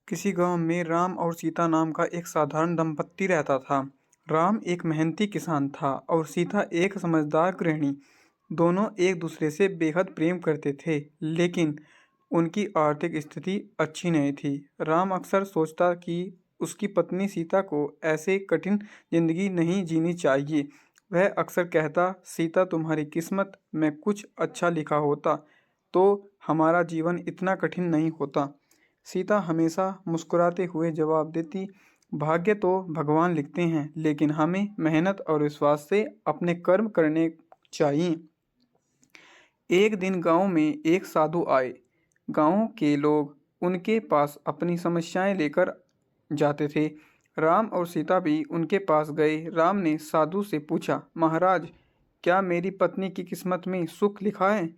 किसी गांव में राम और सीता नाम का एक साधारण दंपत्ति रहता था। राम एक मेहनती किसान था और सीता एक समझदार गृहिणी। दोनों एक दूसरे से बेहद प्रेम करते थे, लेकिन उनकी आर्थिक स्थिति अच्छी नहीं थी। राम अक्सर सोचता कि उसकी पत्नी सीता को ऐसे कठिन जिंदगी नहीं जीनी चाहिए। वह अक्सर कहता, सीता तुम्हारी किस्मत में कुछ अच्छा लिखा होता तो हमारा जीवन इतना कठिन नहीं होता। सीता हमेशा मुस्कुराते हुए जवाब देती, भाग्य तो भगवान लिखते हैं, लेकिन हमें मेहनत और विश्वास से अपने कर्म करने चाहिए। एक दिन गांव में एक साधु आए। गांव के लोग उनके पास अपनी समस्याएं लेकर जाते थे। राम और सीता भी उनके पास गए। राम ने साधु से पूछा, महाराज, क्या मेरी पत्नी की किस्मत में सुख लिखा है?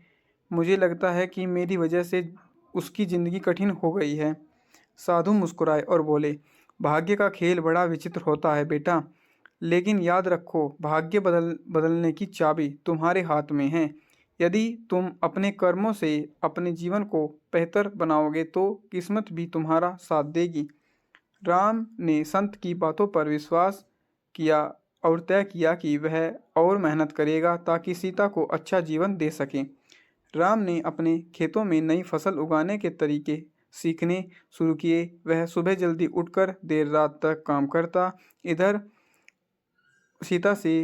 मुझे लगता है कि मेरी वजह से उसकी जिंदगी कठिन हो गई है। साधु मुस्कुराए और बोले, भाग्य का खेल बड़ा विचित्र होता है बेटा, लेकिन याद रखो, भाग्य बदलने की चाबी तुम्हारे हाथ में है। यदि तुम अपने कर्मों से अपने जीवन को बेहतर बनाओगे तो किस्मत भी तुम्हारा साथ देगी। राम ने संत की बातों पर विश्वास किया और तय किया कि वह और मेहनत करेगा ताकि सीता को अच्छा जीवन दे सके। राम ने अपने खेतों में नई फसल उगाने के तरीके सीखने शुरू किए। वह सुबह जल्दी उठकर देर रात तक काम करता। इधर सीता से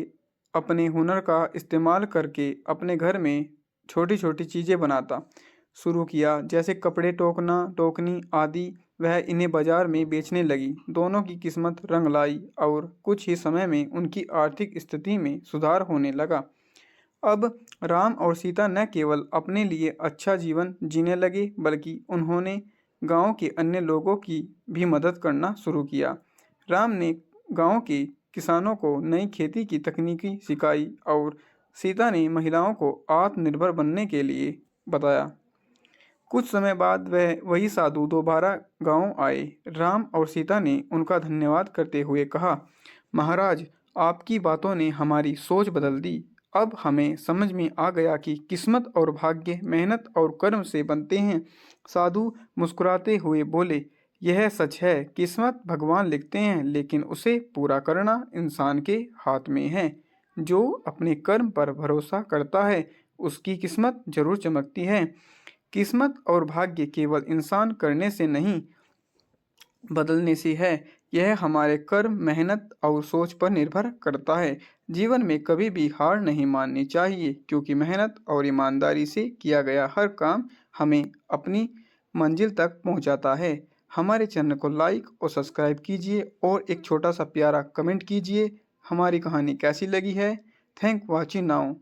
अपने हुनर का इस्तेमाल करके अपने घर में छोटी छोटी चीज़ें बनाता शुरू किया, जैसे कपड़े, टोकना, टोकनी आदि। वह इन्हें बाजार में बेचने लगी। दोनों की किस्मत रंग लाई और कुछ ही समय में उनकी आर्थिक स्थिति में सुधार होने लगा। अब राम और सीता न केवल अपने लिए अच्छा जीवन जीने लगे, बल्कि उन्होंने गांव के अन्य लोगों की भी मदद करना शुरू किया। राम ने गांव के किसानों को नई खेती की तकनीकी सिखाई और सीता ने महिलाओं को आत्मनिर्भर बनने के लिए बताया। कुछ समय बाद वही साधु दोबारा गांव आए। राम और सीता ने उनका धन्यवाद करते हुए कहा, महाराज, आपकी बातों ने हमारी सोच बदल दी। अब हमें समझ में आ गया कि किस्मत और भाग्य मेहनत और कर्म से बनते हैं। साधु मुस्कुराते हुए बोले, यह सच है, किस्मत भगवान लिखते हैं, लेकिन उसे पूरा करना इंसान के हाथ में है। जो अपने कर्म पर भरोसा करता है, उसकी किस्मत जरूर चमकती है। किस्मत और भाग्य केवल इंसान करने से नहीं, बदलने से है। यह हमारे कर्म, मेहनत और सोच पर निर्भर करता है। जीवन में कभी भी हार नहीं माननी चाहिए, क्योंकि मेहनत और ईमानदारी से किया गया हर काम हमें अपनी मंजिल तक पहुंचाता है। हमारे चैनल को लाइक और सब्सक्राइब कीजिए और एक छोटा सा प्यारा कमेंट कीजिए। हमारी कहानी कैसी लगी है? Thank watching now.